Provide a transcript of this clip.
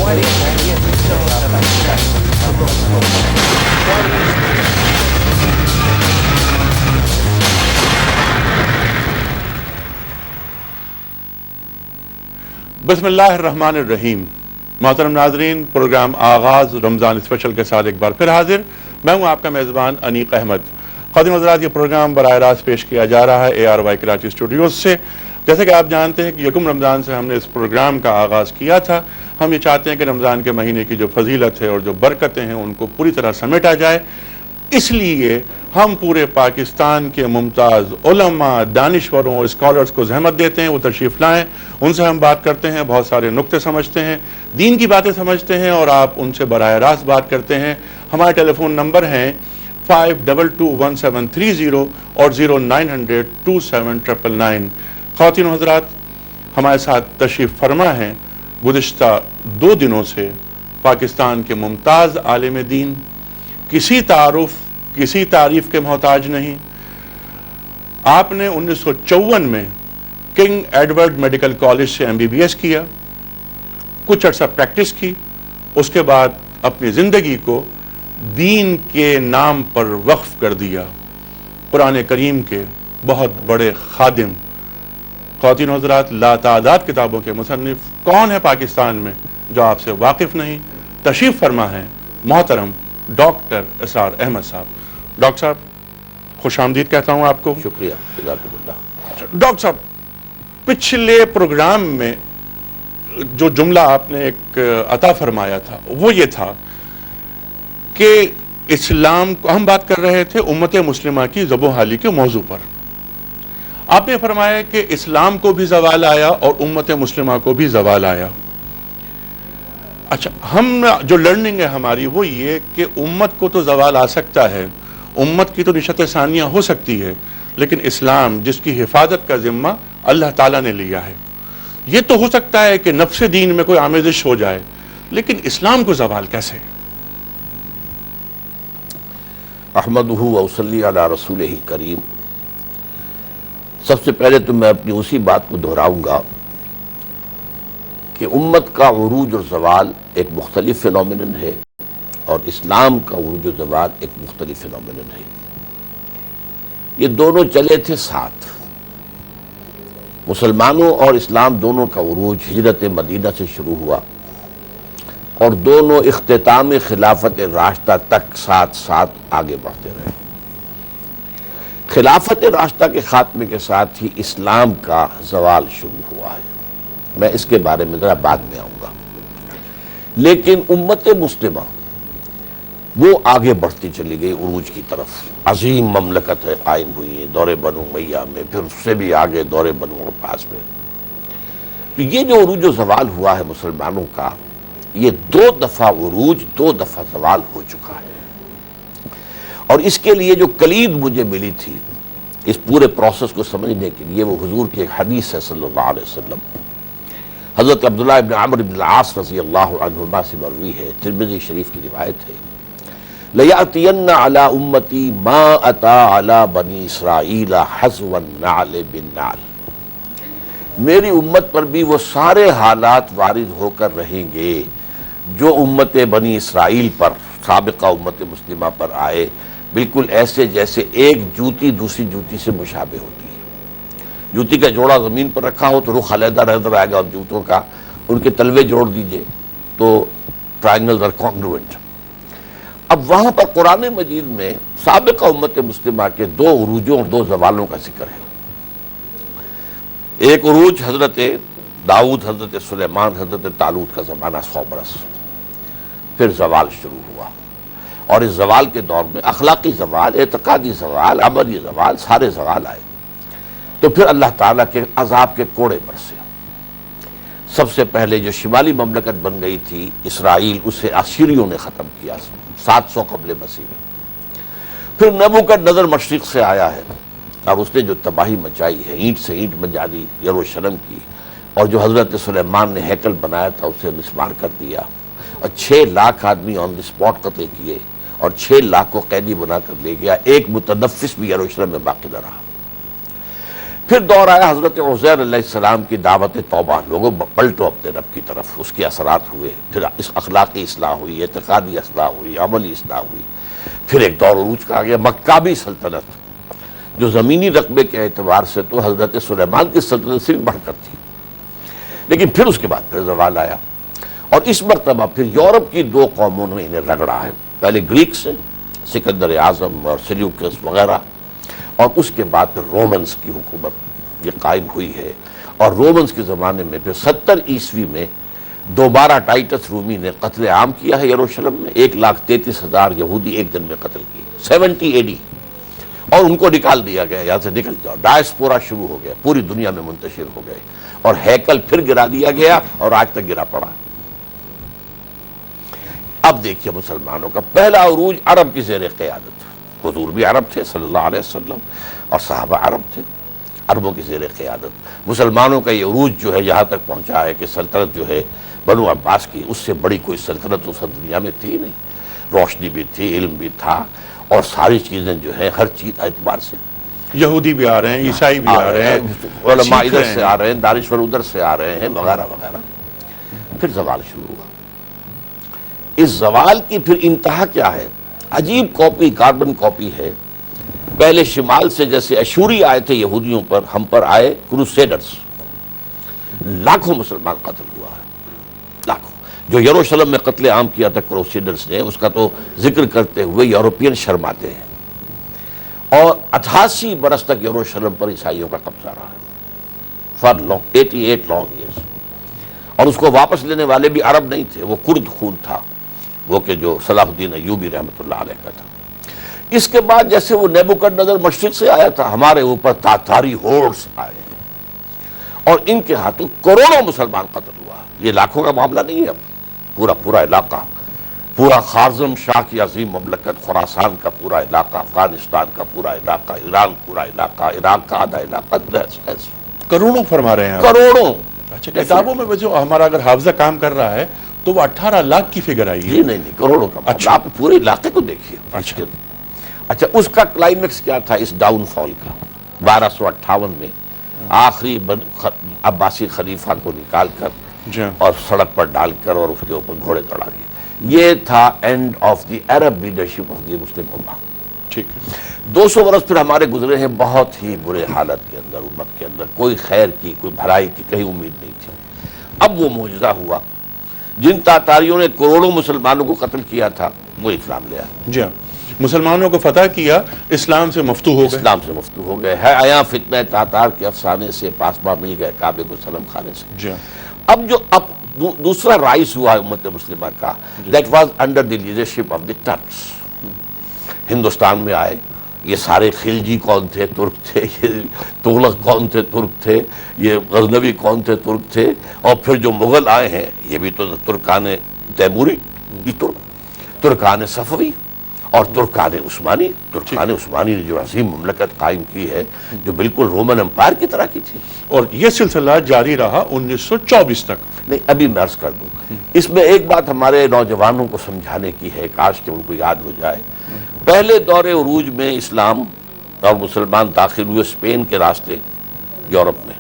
بسم اللہ الرحمن الرحیم. محترم ناظرین، پروگرام آغاز رمضان اسپیشل کے ساتھ ایک بار پھر حاضر. میں ہوں آپ کا میزبان انیق احمد. خادم حضرات، یہ پروگرام براہ راست پیش کیا جا رہا ہے ARY کراچی اسٹوڈیوز سے. جیسے کہ آپ جانتے ہیں کہ یکم رمضان سے ہم نے اس پروگرام کا آغاز کیا تھا. ہم یہ چاہتے ہیں کہ رمضان کے مہینے کی جو فضیلت ہے اور جو برکتیں ہیں ان کو پوری طرح سمیٹا جائے. اس لیے ہم پورے پاکستان کے ممتاز علماء، دانشوروں، اسکالرز کو زحمت دیتے ہیں وہ تشریف لائیں. ان سے ہم بات کرتے ہیں، بہت سارے نکتے سمجھتے ہیں، دین کی باتیں سمجھتے ہیں، اور آپ ان سے براہ راست بات کرتے ہیں. ہمارے ٹیلی فون نمبر ہیں 52211730 اور 0900279999. خواتین و حضرات، ہمارے ساتھ تشریف فرما ہیں گزشتہ 2 دنوں سے پاکستان کے ممتاز عالم دین، کسی تعارف کسی تعریف کے محتاج نہیں. آپ نے 1954 میں کنگ ایڈورڈ میڈیکل کالج سے MBBS کیا، کچھ عرصہ پریکٹس کی، اس کے بعد اپنی زندگی کو دین کے نام پر وقف کر دیا. قرآن کریم کے بہت بڑے خادم. خواتین و حضرات، لاتعداد کتابوں کے مصنف کون ہے پاکستان میں جو آپ سے واقف نہیں؟ تشریف فرما ہے محترم ڈاکٹر اسرار احمد صاحب. ڈاکٹر صاحب، خوش آمدید کہتا ہوں آپ کو. شکریہ. ڈاکٹر صاحب، پچھلے پروگرام میں جو جملہ آپ نے ایک عطا فرمایا تھا وہ یہ تھا کہ اسلام کو ہم بات کر رہے تھے امت مسلمہ کی ذب و حالی کے موضوع پر. آپ نے فرمایا کہ اسلام کو بھی زوال آیا اور امت مسلمہ کو بھی زوال آیا. اچھا، ہم جو لرننگ ہے ہماری وہ یہ کہ امت کو تو زوال آ سکتا ہے، امت کی تو نشت ثانیہ ہو سکتی ہے، لیکن اسلام جس کی حفاظت کا ذمہ اللہ تعالیٰ نے لیا ہے، یہ تو ہو سکتا ہے کہ نفس دین میں کوئی آمیزش ہو جائے، لیکن اسلام کو زوال کیسے؟ احمدہ و اصلی علی رسولہ کریم. سب سے پہلے تو میں اپنی اسی بات کو دہراؤں گا کہ امت کا عروج اور زوال ایک مختلف فینومینن ہے اور اسلام کا عروج و زوال ایک مختلف فینومینن ہے. یہ دونوں چلے تھے ساتھ. مسلمانوں اور اسلام دونوں کا عروج ہجرت مدینہ سے شروع ہوا اور دونوں اختتام خلافت راشدہ تک ساتھ ساتھ آگے بڑھتے رہے. خلافت راشدہ کے خاتمے کے ساتھ ہی اسلام کا زوال شروع ہوا ہے. میں اس کے بارے میں ذرا بعد میں آؤں گا. لیکن امت مسلمہ وہ آگے بڑھتی چلی گئی عروج کی طرف. عظیم مملکت ہے قائم ہوئی ہے دور بنو امیہ میں، پھر اس سے بھی آگے دور بنو عباس میں. تو یہ جو عروج و زوال ہوا ہے مسلمانوں کا، یہ 2 دفعہ عروج 2 دفعہ زوال ہو چکا ہے. اور اس کے لیے جو کلید مجھے ملی تھی اس پورے پروسیس کو سمجھنے کے لیے، وہ حضور کی ایک حدیث ہے صلی اللہ علیہ وسلم. حضرت عبداللہ ابن عمرو بن العاص رضی اللہ عنہما سے مروی ہے، ترمذی شریف کی روایت ہے. لَيَأْتِيَنَّ عَلَىٰ أُمَّتِي مَا أَتَىٰ عَلَىٰ بَنِي إِسْرَائِيلَ حَذْوَ النَّعْلِ بِالنَّعْلِ. میری امت پر بھی وہ سارے حالات وارد ہو کر رہیں گے جو امت بنی اسرائیل پر، سابقہ امت مسلمہ پر آئے، بالکل ایسے جیسے ایک جوتی دوسری جوتی سے مشابہ ہوتی ہے. جوتی کا جوڑا زمین پر رکھا ہو تو رخ علیحدہ نظر آئے گا، اور جوتوں کا ان کے تلوے جوڑ دیجئے تو ٹرائنگلز آر کانگروئنٹ. اب وہاں پر قرآن مجید میں سابقہ امت مسلمہ کے 2 عروجوں اور 2 زوالوں کا ذکر ہے. ایک عروج حضرت داؤد، حضرت سلیمان، حضرت طالوت کا زمانہ 100 برس، پھر زوال شروع ہوا. اور اس زوال کے دور میں اخلاقی زوال، اعتقادی زوال، عملی زوال، سارے زوال آئے. تو پھر اللہ تعالیٰ کے عذاب کے کوڑے برسے. سب سے پہلے جو شمالی مملکت بن گئی تھی اسرائیل، اسے آشوریوں نے ختم کیا 700 قبل مسیح میں. پھر نبوکدنضر مشرق سے آیا ہے اور اس نے جو تباہی مچائی ہے، اینٹ سے اینٹ بجا دی یروشلم کی، اور جو حضرت سلیمان نے ہیکل بنایا تھا اسے مسمار کر دیا، اور 6 لاکھ آدمی آن دی اسپاٹ قتل کیے، اور 6 لاکھ کو قیدی بنا کر لے گیا. ایک متنفس بھی یروشلم میں باقی نہ رہا. پھر دور آیا حضرت عزیر علیہ السلام کی دعوت توبہ، لوگوں پلٹو اپنے رب کی طرف، اس کے اثرات ہوئے، پھر اس اخلاقی اصلاح ہوئی، اعتقادی اصلاح ہوئی، عملی اصلاح ہوئی، پھر ایک دور عروج کا آ گیا مکابی سلطنت، جو زمینی رقبے کے اعتبار سے تو حضرت سلیمان کی سلطنت سے بھی بڑھ کر تھی، لیکن پھر اس کے بعد پھر زوال آیا، اور اس مرتبہ پھر یورپ کی دو قوموں نے انہیں رگڑا ہے، پہلے گریک سے سکندر اعظم اور سیلیوکس وغیرہ، اور اس کے بعد پھر رومنز کی حکومت یہ قائم ہوئی ہے، اور رومنز کے زمانے میں پھر 70 عیسوی میں دوبارہ ٹائٹس رومی نے قتل عام کیا ہے یروشلم میں، 1,33,000 یہودی ایک دن میں قتل کیے 70 AD، اور ان کو نکال دیا گیا، یہاں سے نکل جاؤ، ڈائسپورا شروع ہو گیا، پوری دنیا میں منتشر ہو گئے، اور ہیکل پھر گرا دیا گیا اور آج تک گرا پڑا ہے۔ اب دیکھیے مسلمانوں کا پہلا عروج عرب کی زیر قیادت، حضور بھی عرب تھے صلی اللہ علیہ وسلم، اور صحابہ عرب تھے، عربوں کی زیر قیادت مسلمانوں کا یہ عروج جو ہے یہاں تک پہنچا ہے کہ سلطنت جو ہے بنو عباس کی، اس سے بڑی کوئی سلطنت اس دنیا میں تھی نہیں، روشنی بھی تھی، علم بھی تھا، اور ساری چیزیں جو ہے ہر چیز اعتبار سے، یہودی بھی آ رہے ہیں، عیسائی بھی آ رہے ہیں، علماء ادھر سے آ رہے ہیں، دانشور ادھر سے آ رہے ہیں، وغیرہ وغیرہ۔ پھر زوال شروع ہوا، اس زوال کی پھر انتہا کیا ہے؟ عجیب کاپی، کاربن کاپی ہے، پہلے شمال سے جیسے اشوری آئے تھے یہودیوں پر، ہم پر آئے کروسیڈرز، لاکھوں مسلمان قتل ہوا ہے، لاکھوں، جو یروشلم میں قتل عام کیا تھا کروسیڈرز نے، اس کا تو ذکر کرتے ہوئے یورپین شرماتے ہیں، اور 88 برس تک یروشلم پر عیسائیوں کا قبضہ رہا ہے، فار لانگ 88 لانگ ایئرز، اور اس کو واپس لینے والے بھی عرب نہیں تھے، وہ کرد خون تھا، وہ کہ جو صلاح الدین ایوبی رحمۃ اللہ علیہ کا تھا۔ اس کے بعد جیسے وہ نیبوکڈنیزر مشرق سے آیا تھا، ہمارے اوپر تاتاری ہورڈز آئے، اور ان کے ہاتھوں کروڑوں مسلمان قتل ہوا۔ یہ لاکھوں کا معاملہ نہیں ہے، اب پورا علاقہ، پورا خارزم شاہ کی عظیم مملکت، خراسان کا پورا علاقہ، افغانستان کا پورا علاقہ، ایران پورا علاقہ، عراق کا آدھا علاقہ، کروڑوں فرما رہے ہیں آپ؟ کروڑوں۔ اچھا، کتابوں میں جو ہمارا اگر حافظہ کام کر رہا ہے تو وہ 18 لاکھ کی فگر آئی ہے۔ جی نہیں، کروڑوں کا۔ اچھا، آپ پورے علاقے کو دیکھیے۔ اچھا، اس کا کلائمیکس کیا تھا اس ڈاؤن فال کا؟ 1258 میں آخری عباسی خلیفہ کو نکال کر اور سڑک پر ڈال کر اور اس کے اوپر گھوڑے دوڑا دیے، یہ تھا end of the Arab leadership of the Muslim امہ۔ ٹھیک ہے، 200 برس پھر ہمارے گزرے ہیں بہت ہی برے حالت کے اندر، امت کے اندر کوئی خیر کی، کوئی بھلائی کی کہیں امید نہیں تھی۔ اب وہ معجزہ ہوا، جن تاتاریوں نے کروڑوں مسلمانوں کو قتل کیا تھا وہ اسلام لے آئے۔ جی ہاں، مسلمانوں کو فتح کیا، اسلام سے مفتوح ہو گئے، اسلام سے مفتوح ہو گئے، ہے آیا فتنہ تاتار کے افسانے سے پاسباں مل گئے کعبے کو سلم خانے سے۔ جی ہاں، اب دوسرا رائز ہوا ہے امت مسلمہ کا، that was under the leadership of the tricks. Hindustan میں آئے، یہ سارے خلجی کون تھے؟ ترک تھے، یہ تغلق کون تھے؟ ترک تھے، یہ غزنوی کون تھے؟ ترک تھے، اور پھر جو مغل آئے ہیں یہ بھی تو ترکان تیموری، ترکان صفوی اور ترکان عثمانی۔ ترکان عثمانی نے جو عظیم مملکت قائم کی ہے، جو بالکل رومن امپائر کی طرح کی تھی، اور یہ سلسلہ جاری رہا 1924 تک۔ نہیں، ابھی میں عرض کر دوں، اس میں ایک بات ہمارے نوجوانوں کو سمجھانے کی ہے، کاش کہ ان کو یاد ہو جائے۔ پہلے دور عروج میں اسلام اور مسلمان داخل ہوئے اسپین کے راستے یورپ میں،